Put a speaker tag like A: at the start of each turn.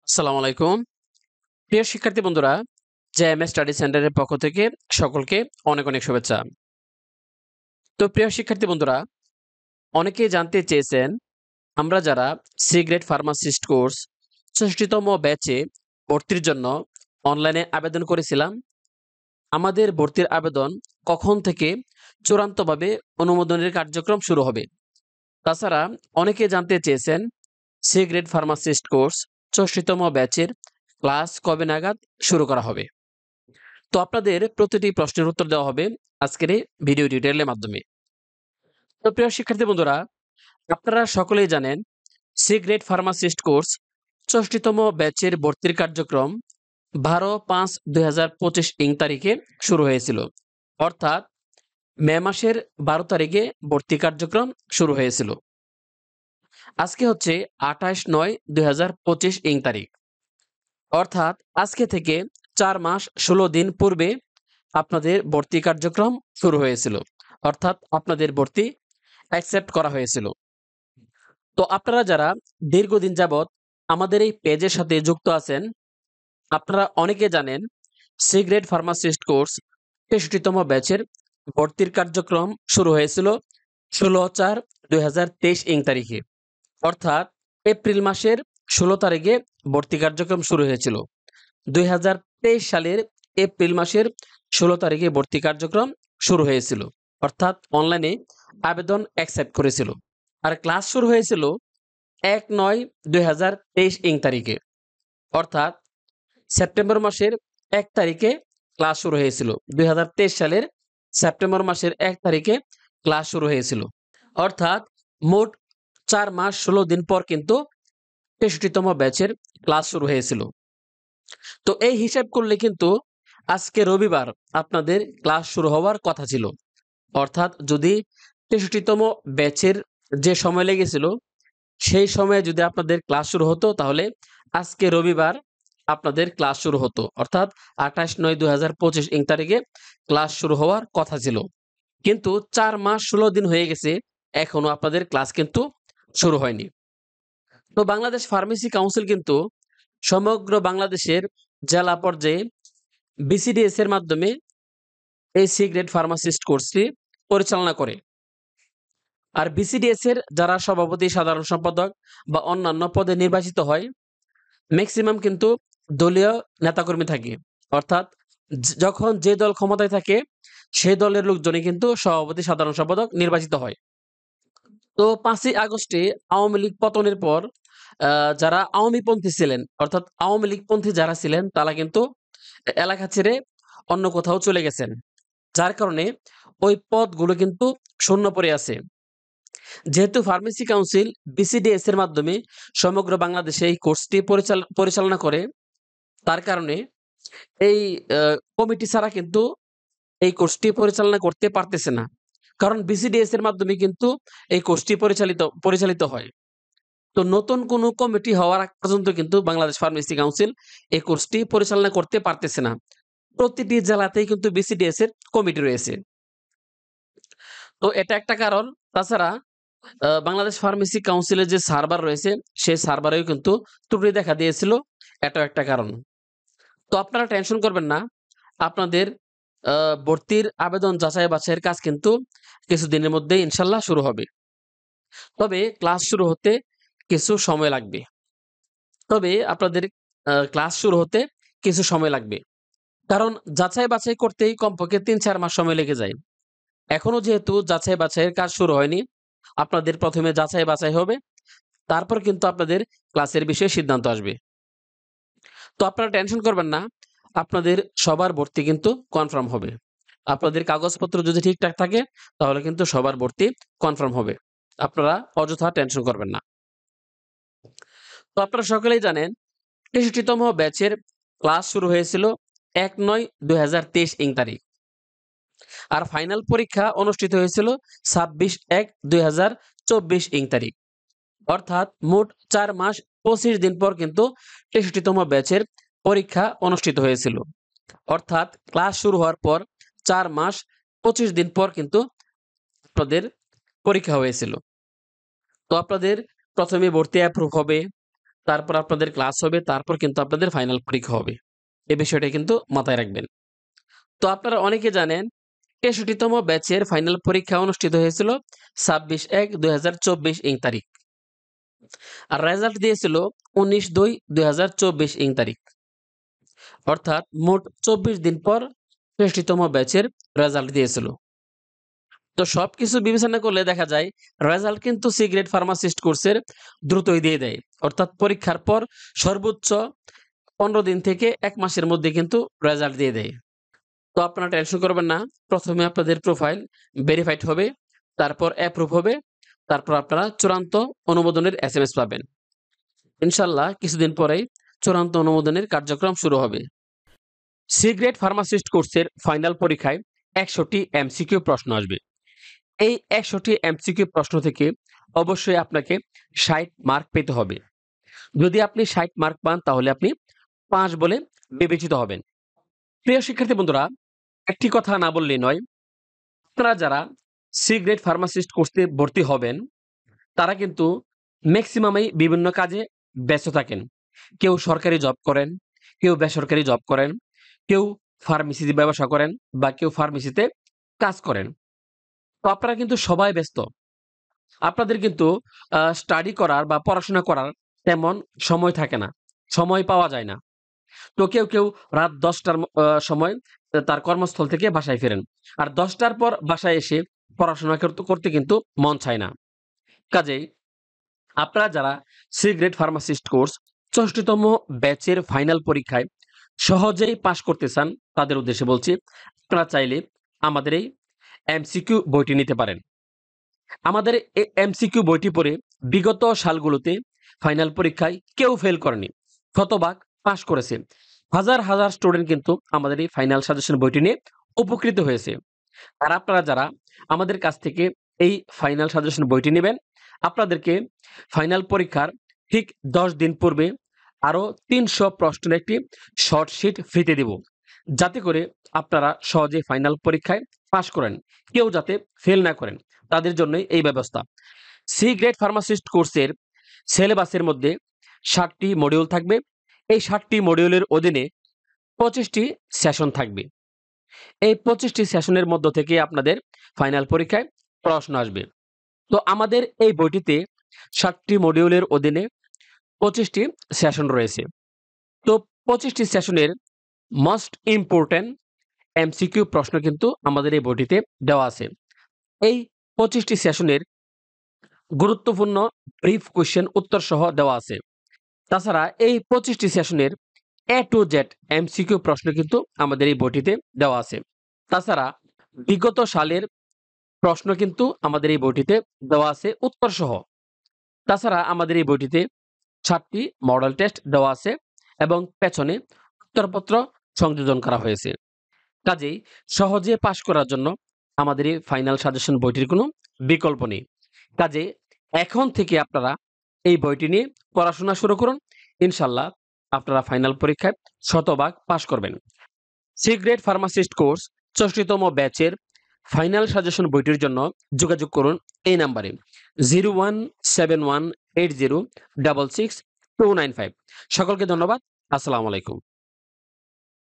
A: আসসালামু আলাইকুম। প্রিয় শিক্ষার্থী বন্ধুরা, জেএমএস স্টাডি সেন্টারের পক্ষ থেকে সকলকে অনেক অনেক শুভেচ্ছা। তো প্রিয় শিক্ষার্থী বন্ধুরা, অনেকেই জানতে চেয়েছেন আমরা যারা সি গ্রেড ফার্মাসিস্ট কোর্স ৬৬তম ব্যাচে ভর্তির জন্য অনলাইনে আবেদন করেছিলাম, আমাদের ভর্তির আবেদন কখন থেকে চূড়ান্তভাবে অনুমোদনের কার্যক্রম শুরু হবে। তাছাড়া অনেকে জানতে চেয়েছেন সি গ্রেড ফার্মাসিস্ট কোর্স ৬৬তম ব্যাচের ক্লাস কবে নাগাদ শুরু করা হবে। তো আপনাদের প্রতিটি প্রশ্নের উত্তর দেওয়া হবে আজকের এই ভিডিও টিউটোরিয়ালের মাধ্যমে। তো প্রিয় শিক্ষার্থী বন্ধুরা, আপনারা সকলেই জানেন সি গ্রেড ফার্মাসিস্ট কোর্স ৬৬তম ব্যাচের ভর্তির কার্যক্রম ১২/৫/২০২৫ তারিখে শুরু হয়েছিল। অর্থাৎ মে মাসের ১২ তারিখে ভর্তি কার্যক্রম শুরু হয়েছিল। আজকে হচ্ছে ২৮/৯/২০২৫ তারিখ। অর্থাৎ আজকে থেকে ৪ মাস ১৬ দিন পূর্বে আপনাদের ভর্তি কার্যক্রম শুরু হয়েছিল। অর্থাৎ আপনাদের ভর্তি অ্যাকসেপ্ট করা হয়েছিল। তো আপনারা যারা দীর্ঘদিন যাবৎ আমাদের এই পেজের সাথে যুক্ত আছেন, আপনারা অনেকে জানেন সি গ্রেড ফার্মাসিস্ট কোর্স ৬৩তম ব্যাচের ভর্তির কার্যক্রম শুরু হয়েছিল ১৬/৪/২০২৩ তারিখে। অর্থাৎ এপ্রিল মাসের ১৬ তারিখে ভর্তি কার্যক্রম শুরু হয়েছিল। ২০২৩ সালের এপ্রিল মাসের ১৬ তারিখে ভর্তি কার্যক্রম শুরু হয়েছিল। অর্থাৎ অনলাইনে আবেদন অ্যাকসেপ্ট করেছিল। আর ক্লাস শুরু হয়েছিল ১/৯/২০২৩ তারিখে। অর্থাৎ সেপ্টেম্বর মাসের ১ তারিখে ক্লাস শুরু হয়েছিল। ২০২৩ সালের সেপ্টেম্বর মাসের ১ তারিখে ক্লাস শুরু হয়েছিল। অর্থাৎ মোট ৪ মাস ১৬ দিন পর কিন্তু ৬৩তম ব্যাচের ক্লাস শুরু হয়েছিল। তো এই হিসাব করলে কিন্তু আজকে রবিবার আপনাদের ক্লাস শুরু হওয়ার কথা ছিল। অর্থাৎ যদি ৬৩তম ব্যাচের যে সময় লেগেছিল সেই সময়ে যদি আপনাদের ক্লাস শুরু হতো, তাহলে আজকে রবিবার আপনাদের ক্লাস শুরু হতো। অর্থাৎ ২৮/৯/২০২৫ তারিখে ক্লাস শুরু হওয়ার কথা ছিল। কিন্তু ৪ মাস ১৬ দিন হয়ে গেছে, এখনো আপনাদের ক্লাস কিন্তু শুরু হয়নি। তো বাংলাদেশ ফার্মেসি কাউন্সিল কিন্তু সমগ্র বাংলাদেশের জেলা পর্যায়ে বিসিডিএস এর মাধ্যমে এই সি গ্রেড ফার্মাসিস্ট কোর্সটি পরিচালনা করে। আর বিসিডিএস এর যারা সভাপতি, সাধারণ সম্পাদক বা অন্যান্য পদে নির্বাচিত হয়, ম্যাক্সিমাম কিন্তু দলীয় নেতাকর্মী থাকে। অর্থাৎ যখন যে দল ক্ষমতায় থাকে সেই দলের লোকজনই কিন্তু সভাপতি, সাধারণ সম্পাদক নির্বাচিত হয়। তো ৫ই আগস্টে আওয়ামী লীগ পতনের পর যারা আওয়ামীপন্থী ছিলেন, অর্থাৎ আওয়ামী লীগপন্থী যারা ছিলেন তারা কিন্তু এলাকা ছেড়ে অন্য কোথাও চলে গেছেন। যার কারণে ওই পদগুলো কিন্তু শূন্য পড়ে আছে। যেহেতু ফার্মেসি কাউন্সিল বিসিডিএস এর মাধ্যমে সমগ্র বাংলাদেশে এই কোর্সটি পরিচালনা করে, তার কারণে এই কমিটি ছাড়া কিন্তু এই কোর্সটি পরিচালনা করতে পারতেছে না। কারণ বিসিডিএস এর মাধ্যমে কিন্তু এই কোর্সটি পরিচালিত হয়। তো নতুন কোনো কমিটি হওয়ার আগ পর্যন্ত কিন্তু বাংলাদেশ ফার্মেসি কাউন্সিল এই কোর্সটি পরিচালনা করতে পারতেছে না। প্রতিটি জেলাতেই কিন্তু বিসিডিএস এর কমিটি রয়েছে। তো এটা একটা কারণ। তাছাড়া বাংলাদেশ ফার্মেসি কাউন্সিলের যে সার্ভার রয়েছে, সেই সার্ভারেও কিন্তু ত্রুটি দেখা দিয়েছিল। এটাও একটা কারণ। তো আপনারা টেনশন করবেন না। আপনাদের আ ভর্তির আবেদন যাচাই-বাছাইয়ের কাজ কিন্তু কিছুদিনের মধ্যেই ইনশাআল্লাহ শুরু হবে। তবে ক্লাস শুরু হতে কিছু সময় লাগবে। তবে আপনাদের ক্লাস শুরু হতে কিছু সময় লাগবে। কারণ যাচাই-বাছাই করতেই কমপক্ষে ৩-৪ মাস সময় লেগে যায়। এখনো যেহেতু যাচাই-বাছাইয়ের কাজ শুরু হয়নি, আপনাদের ১ম এ যাচাই-বাছাই হবে। তারপর কিন্তু আপনাদের ক্লাসের বিষয়ে সিদ্ধান্ত আসবে। তো আপনারা টেনশন করবেন না। আপনাদের সবার ভর্তি কিন্তু কনফার্ম হবে। আপনাদের কাগজপত্র যদি ঠিকঠাক থাকে তাহলে কিন্তু সবার ভর্তি কনফার্ম হবে। আপনারা অযথা টেনশন করবেন না। তো আপনারা সকলেই জানেন ৬৩তম ব্যাচের ক্লাস শুরু হয়েছিল ১/৯/২০২৩ তারিখ। আর ফাইনাল পরীক্ষা অনুষ্ঠিত হয়েছিল ২৬/১/২০২৪ তারিখ। অর্থাৎ মোট ৪ মাস ২৫ দিন পর কিন্তু ৬৩তম ব্যাচের পরীক্ষা অনুষ্ঠিত হয়েছিল। অর্থাৎ ক্লাস শুরু হওয়ার পর ৪ মাস ২৫ দিন পর কিন্তু আপনাদের পরীক্ষা হয়েছিল। তো আপনাদের ১ম এ ভর্তি অ্যাপ্রুভ হবে। তারপর আপনাদের ক্লাস হবে, তারপর কিন্তু আপনাদের ফাইনাল পরীক্ষা হবে। এই বিষয়টা কিন্তু মাথায় রাখবেন। তো আপনারা অনেকে জানেন ৬৩তম ব্যাচের ফাইনাল পরীক্ষা অনুষ্ঠিত হয়েছিল ২৬/১/২০২৪ তারিখ। আর রেজাল্ট দিয়েছিল ১৯/২/২০২৪ তারিখ। অর্থাৎ মোট ২৪ দিন পর ৬৩তম ব্যাচের রেজাল্ট দিয়েছিল। তো সবকিছু বিবেচনা করলে দেখা যায় রেজাল্ট কিন্তু সি গ্রেড ফার্মাসিস্ট কোর্সের দ্রুতই দিয়ে দেয়। অর্থাৎ পরীক্ষার পর সর্বোচ্চ ১৫ দিন থেকে ১ মাসের মধ্যে কিন্তু রেজাল্ট দিয়ে দেয়। তো আপনারা টেনশন করবেন না। প্রথমে আপনাদের প্রোফাইল ভেরিফাইড হবে, তারপর অ্যাপ্রুভ হবে, তারপর আপনারা চূড়ান্ত অনুমোদনের এসএমএস পাবেন। ইনশাআল্লাহ কিছুদিন পরেই চূড়ান্ত অনুমোদনের কার্যক্রম শুরু হবে। সি গ্রেড ফার্মাসিস্ট কোর্সের ফাইনাল পরীক্ষায় ১০০টি এমসিকিউ প্রশ্ন আসবে। এই ১০০টি এমসিকিউ প্রশ্ন থেকে অবশ্যই আপনাকে ৬০ মার্ক পেতে হবে। যদি আপনি ৬০ মার্ক পান তাহলে আপনি পাস বলে বিবেচিত হবেন। প্রিয় শিক্ষার্থী বন্ধুরা, একটি কথা না বললেই নয়, আপনারা যারা সি গ্রেড ফার্মাসিস্ট কোর্সে ভর্তি হবেন তারা কিন্তু ম্যাক্সিমামই বিভিন্ন কাজে ব্যস্ত থাকেন। কেউ সরকারি জব করেন, কেউ বেসরকারি জব করেন, কেউ ফার্মেসিতে ব্যবসা করেন বা কেউ ফার্মেসিতে কাজ করেন। তো আপনারা কিন্তু সবাই ব্যস্ত। আপনাদের কিন্তু স্টাডি করার বা পড়াশোনা করার তেমন সময় থাকে না। সময় পাওয়া যায় না। তো কেউ রাত ১০টার সময় তার কর্মস্থল থেকে বাসায় ফেরেন। আর ১০টার পর বাসায় এসে পড়াশোনা করতে কিন্তু মন চায় না। কাজেই আপনারা যারা সি গ্রেড ফার্মাসিস্ট কোর্স ৬৪তম ব্যাচের ফাইনাল পরীক্ষায় সহজেই পাস করতে চান তাদের উদ্দেশ্যে বলছি, আপনারা চাইলে আমাদের এই এমসিকিউ বইটি নিতে পারেন। আমাদের এই এমসিকিউ বইটি পড়ে বিগত সালগুলোতে ফাইনাল পরীক্ষায় কেউ ফেল করেনি, শতভাগ পাস করেছে। হাজার স্টুডেন্ট কিন্তু আমাদের এই ফাইনাল সাজেশন বইটি নিয়ে উপকৃত হয়েছে। আর আপনারা যারা আমাদের কাছ থেকে এই ফাইনাল সাজেশন বইটি নেবেন, আপনাদেরকে ফাইনাল পরীক্ষার ঠিক ১০ দিন পূর্বে আরো ৩০০ প্রশ্নের একটি শর্ট শিট ফ্রিতে দিব। যাতে করে আপনারা সহজে ফাইনাল পরীক্ষায় পাস করেন। কেউ যাতে ফেল না করেন, তাদের জন্যই এই ব্যবস্থা। সি গ্রেড ফার্মাসিস্ট কোর্সের সিলেবাসের মধ্যে ৭টি মডিউল থাকবে। এই ৭টি মডিউলের অধীনে ২৫টি সেশন থাকবে। এই ২৫টি সেশনের মধ্য থেকে আপনাদের ফাইনাল পরীক্ষায় প্রশ্ন আসবে। তো আমাদের এই বইটিতে ৭টি মডিউলের অধীনে ২৫টি সেশন রয়েছে। তো ২৫টি সেশনের মোস্ট ইম্পোর্টেন্ট এমসিকিউ প্রশ্ন কিন্তু আমাদের এই বইটিতে দেওয়া আছে। এই ২৫টি সেশনের গুরুত্বপূর্ণ ব্রিফ কোয়েশ্চেন উত্তর সহ দেওয়া আছে। তাছাড়া এই ২৫টি সেশনের A to Z এমসিকিউ প্রশ্ন কিন্তু আমাদের এই বইটিতে দেওয়া আছে। তাছাড়া বিগত সালের প্রশ্ন কিন্তু আমাদের এই বইটিতে দেওয়া আছে উত্তর সহ। তাছাড়া আমাদের এই বইটিতে ৭টি মডেল টেস্ট দেওয়া আছে এবং পেছনে উত্তরপত্র সংযোজন করা হয়েছে। কাজেই সহজে পাস করার জন্য আমাদের এই ফাইনাল সাজেশন বইটির কোনো বিকল্প নেই। কাজে এখন থেকে আপনারা এই বইটি নিয়ে পড়াশোনা শুরু করুন। ইনশাআল্লাহ আপনারা ফাইনাল পরীক্ষায় শতভাগ পাস করবেন। সি গ্রেড ফার্মাসিস্ট কোর্স ৬৪তম ব্যাচের ফাইনাল সাজেশন বইটির জন্য যোগাযোগ করুন এই নাম্বারে 01718066295। সকলকে ধন্যবাদ। আসসালামু আলাইকুম।